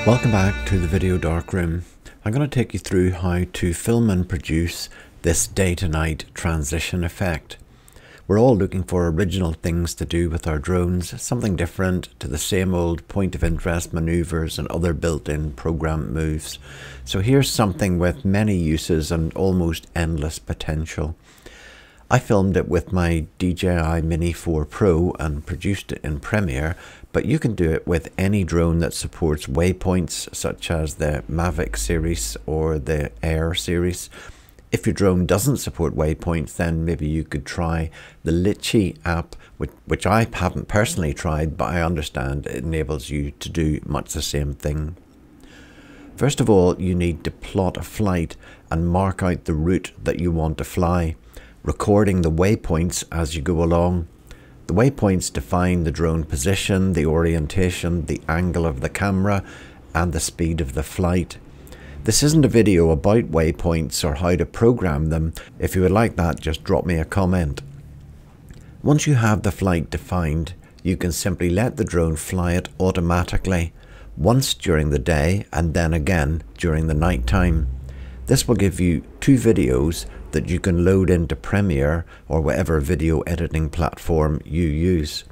Welcome back to the video Darkroom. I'm going to take you through how to film and produce this day to night transition effect. We're all looking for original things to do with our drones, something different to the same old point of interest maneuvers and other built-in program moves. So here's something with many uses and almost endless potential. I filmed it with my DJI Mini 4 Pro and produced it in Premiere, but you can do it with any drone that supports waypoints such as the Mavic series or the Air series. If your drone doesn't support waypoints, then maybe you could try the Litchi app, which I haven't personally tried, but I understand it enables you to do much the same thing. First of all, you need to plot a flight and mark out the route that you want to fly, recording the waypoints as you go along. The waypoints define the drone position, the orientation, the angle of the camera, and the speed of the flight. This isn't a video about waypoints or how to program them. If you would like that, just drop me a comment. Once you have the flight defined, you can simply let the drone fly it automatically, once during the day and then again during the night time. This will give you two videos that you can load into Premiere or whatever video editing platform you use.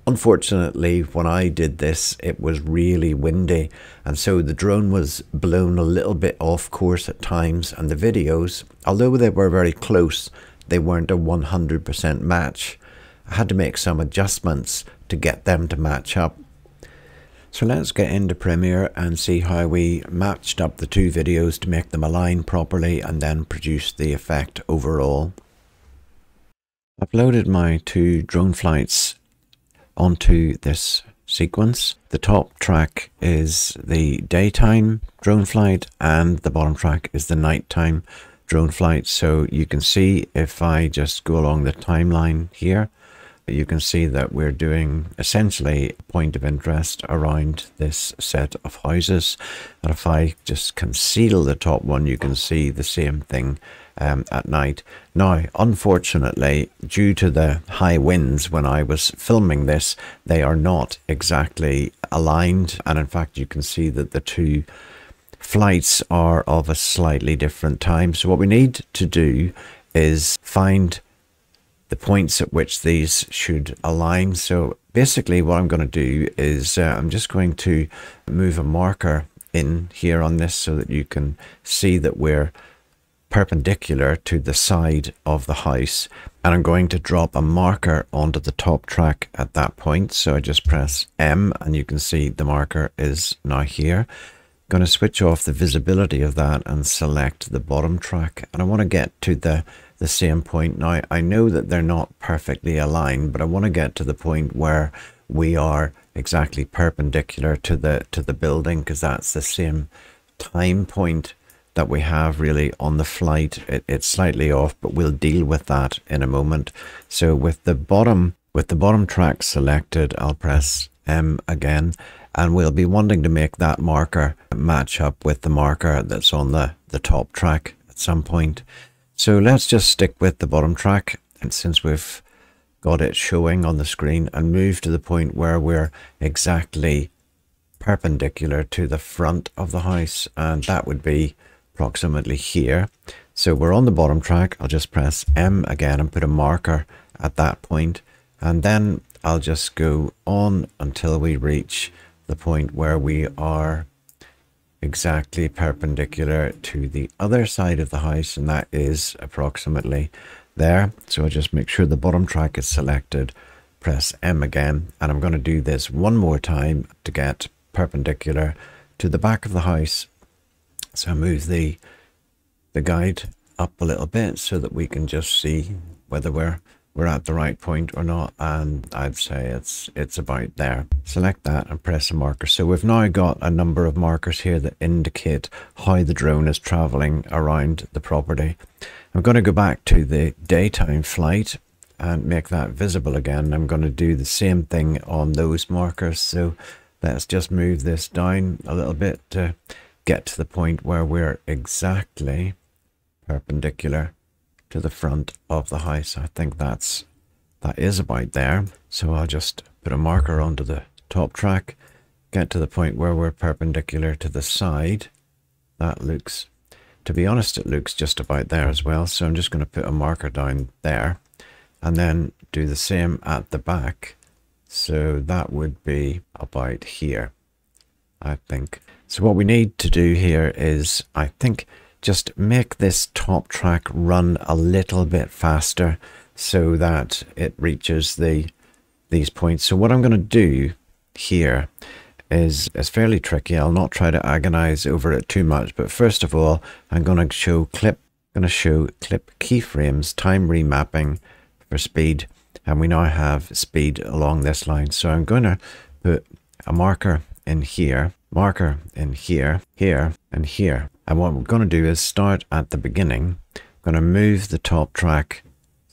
Unfortunately, when I did this, it was really windy, and so the drone was blown a little bit off course at times, and the videos, although they were very close, they weren't a 100% match. I had to make some adjustments to get them to match up. So let's get into Premiere and see how we matched up the two videos to make them align properly and then produce the effect overall. I've loaded my two drone flights onto this sequence. The top track is the daytime drone flight and the bottom track is the nighttime drone flight. So you can see if I just go along the timeline here, you can see that we're doing essentially a point of interest around this set of houses. And if I just conceal the top one, you can see the same thing at night. Now, unfortunately, due to the high winds when I was filming this, they are not exactly aligned. And in fact, you can see that the two flights are of a slightly different time. So what we need to do is find the points at which these should align. So basically what I'm going to do is I'm just going to move a marker in here on this so that you can see that we're perpendicular to the side of the house, and I'm going to drop a marker onto the top track at that point. So I just press M and you can see the marker is now here. I'm going to switch off the visibility of that and select the bottom track, and I want to get to the same point. Now I know that they're not perfectly aligned, but I want to get to the point where we are exactly perpendicular to the building, because that's the same time point that we have really on the flight. It's slightly off, but we'll deal with that in a moment. So with the bottom track selected, I'll press M again, and we'll be wanting to make that marker match up with the marker that's on the top track at some point. So let's just stick with the bottom track, and since we've got it showing on the screen, and move to the point where we're exactly perpendicular to the front of the house, and that would be approximately here. So we're on the bottom track. I'll just press M again and put a marker at that point, and then I'll just go on until we reach the point where we are exactly perpendicular to the other side of the house, and that is approximately there. So I'll just make sure the bottom track is selected, press M again, and I'm going to do this one more time to get perpendicular to the back of the house. So I move the guide up a little bit so that we can just see whether we're at the right point or not, and I'd say it's about there. Select that and press a marker. So we've now got a number of markers here that indicate how the drone is traveling around the property. I'm going to go back to the daytime flight and make that visible again. I'm going to do the same thing on those markers. So let's just move this down a little bit to get to the point where we're exactly perpendicular to the front of the house. I think that is about there. So I'll just put a marker onto the top track, get to the point where we're perpendicular to the side. That looks, to be honest, it looks just about there as well. So I'm just going to put a marker down there and then do the same at the back. So that would be about here, I think. So what we need to do here is, I think, just make this top track run a little bit faster so that it reaches these points. So what I'm going to do here is fairly tricky. I'll not try to agonize over it too much, but first of all, I'm going to show clip keyframes, time remapping for speed, and we now have speed along this line. So I'm going to put a marker in here, here, and here. And what we're going to do is start at the beginning. I'm going to move the top track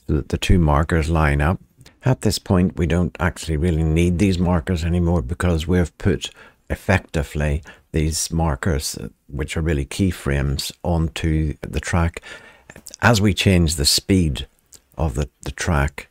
so that the two markers line up. At this point, we don't actually really need these markers anymore because we've put effectively these markers, which are really keyframes, onto the track. As we change the speed of the track,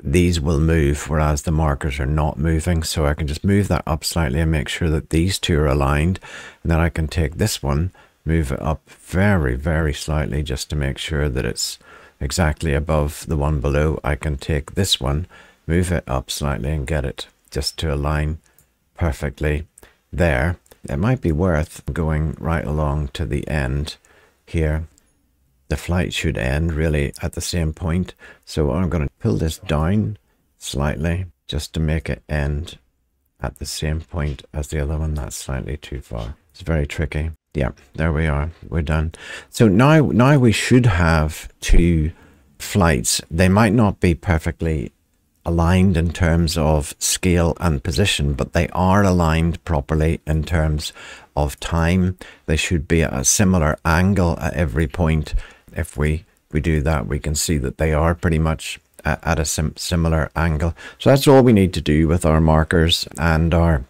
these will move, whereas the markers are not moving. So I can just move that up slightly and make sure that these two are aligned. And then I can take this one, move it up very, very slightly just to make sure that it's exactly above the one below. I can take this one, move it up slightly and get it just to align perfectly there. It might be worth going right along to the end here. The flight should end really at the same point. So I'm going to pull this down slightly just to make it end at the same point as the other one. That's slightly too far. It's very tricky. Yeah, there we are. We're done. So now we should have two flights. They might not be perfectly aligned in terms of scale and position, but they are aligned properly in terms of time. They should be at a similar angle at every point. If we do that, we can see that they are pretty much at a similar angle. So that's all we need to do with our markers and our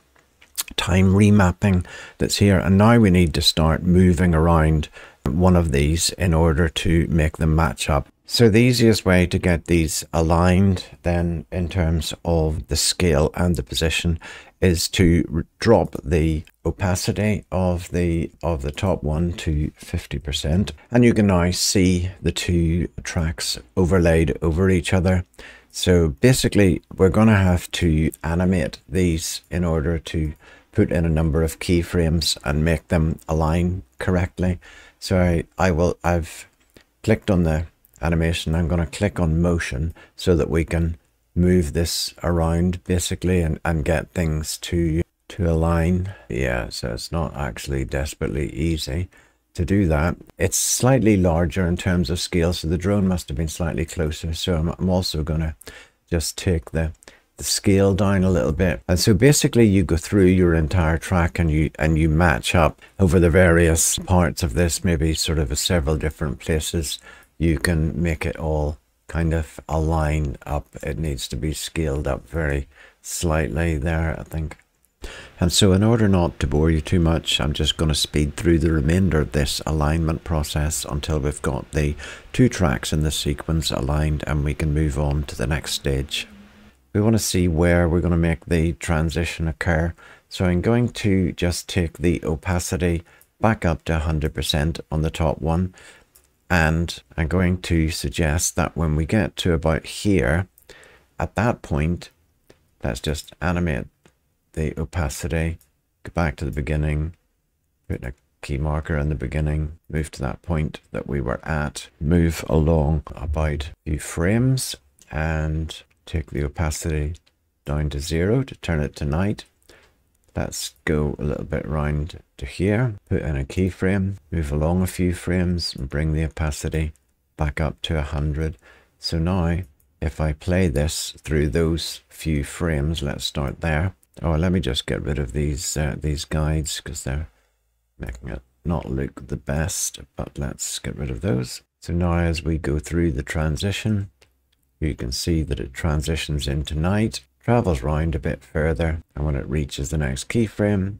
time remapping that's here. And now we need to start moving around one of these in order to make them match up. So the easiest way to get these aligned then in terms of the scale and the position is to drop the opacity of the top one to 50%. And you can now see the two tracks overlaid over each other. So basically we're going to have to animate these in order to put in a number of keyframes and make them align correctly. So I've clicked on the animation. I'm going to click on motion so that we can move this around basically and get things to align. Yeah, so it's not actually desperately easy to do that. It's slightly larger in terms of scale, so the drone must have been slightly closer. So I'm also going to just take the scale down a little bit. And so basically you go through your entire track and you match up over the various parts of this, maybe sort of several different places. You can make it all kind of align up. It needs to be scaled up very slightly there, I think. And so in order not to bore you too much, I'm just going to speed through the remainder of this alignment process until we've got the two tracks in the sequence aligned and we can move on to the next stage. We want to see where we're going to make the transition occur. So I'm going to just take the opacity back up to 100% on the top one. And I'm going to suggest that when we get to about here, at that point, let's just animate the opacity, go back to the beginning, put a key marker in the beginning, move to that point that we were at, move along about a few frames and take the opacity down to 0 to turn it to night. Let's go a little bit round to here, put in a keyframe, move along a few frames and bring the opacity back up to 100. So now if I play this through those few frames, let's start there. Oh, let me just get rid of these guides because they're making it not look the best, but let's get rid of those. So now as we go through the transition, you can see that it transitions into night, travels round a bit further, and when it reaches the next keyframe,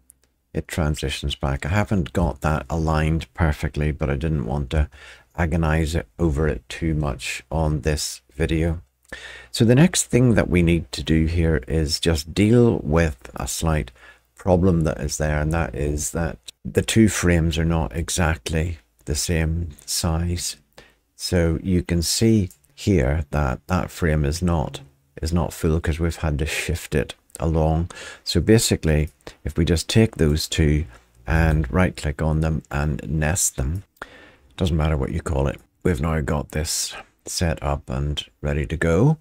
it transitions back. I haven't got that aligned perfectly, but I didn't want to agonize over it too much on this video. So the next thing that we need to do here is just deal with a slight problem that is there, and that is that the two frames are not exactly the same size. So you can see here that that frame is not full because we've had to shift it along. So basically, if we just take those two and right click on them and nest them, doesn't matter what you call it, we've now got this set up and ready to go.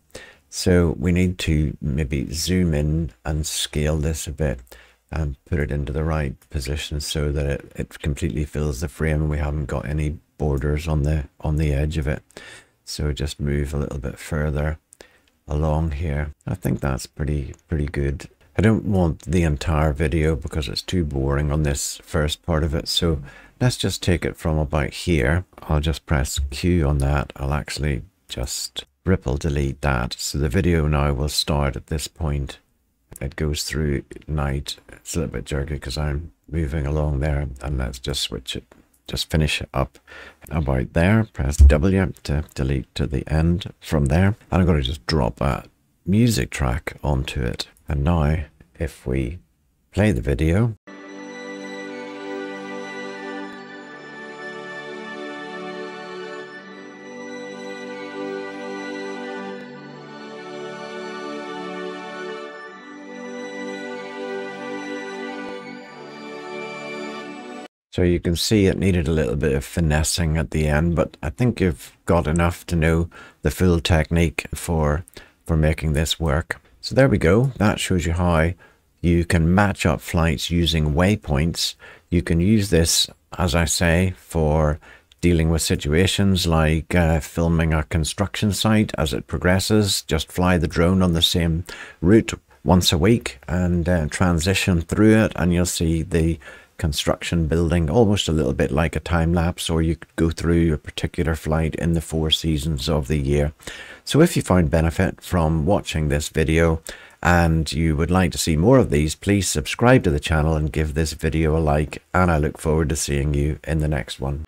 So we need to maybe zoom in and scale this a bit and put it into the right position so that it completely fills the frame and we haven't got any borders on the edge of it. So just move a little bit further along here. I think that's pretty good. I don't want the entire video because it's too boring on this first part of it. So let's just take it from about here. I'll just press Q on that. I'll actually just ripple delete that. So the video now will start at this point. It goes through night. It's a little bit jerky because I'm moving along there, and let's just switch it. Just finish it up about there. Press W to delete to the end from there. And I'm going to just drop that music track onto it. And now if we play the video, so you can see it needed a little bit of finessing at the end, but I think you've got enough to know the full technique for making this work. So there we go. That shows you how you can match up flights using waypoints. You can use this, as I say, for dealing with situations like filming a construction site as it progresses. Just fly the drone on the same route once a week and transition through it, and you'll see the construction building almost a little bit like a time lapse, or you could go through a particular flight in the 4 seasons of the year. So if you found benefit from watching this video and you would like to see more of these, please subscribe to the channel and give this video a like, and I look forward to seeing you in the next one.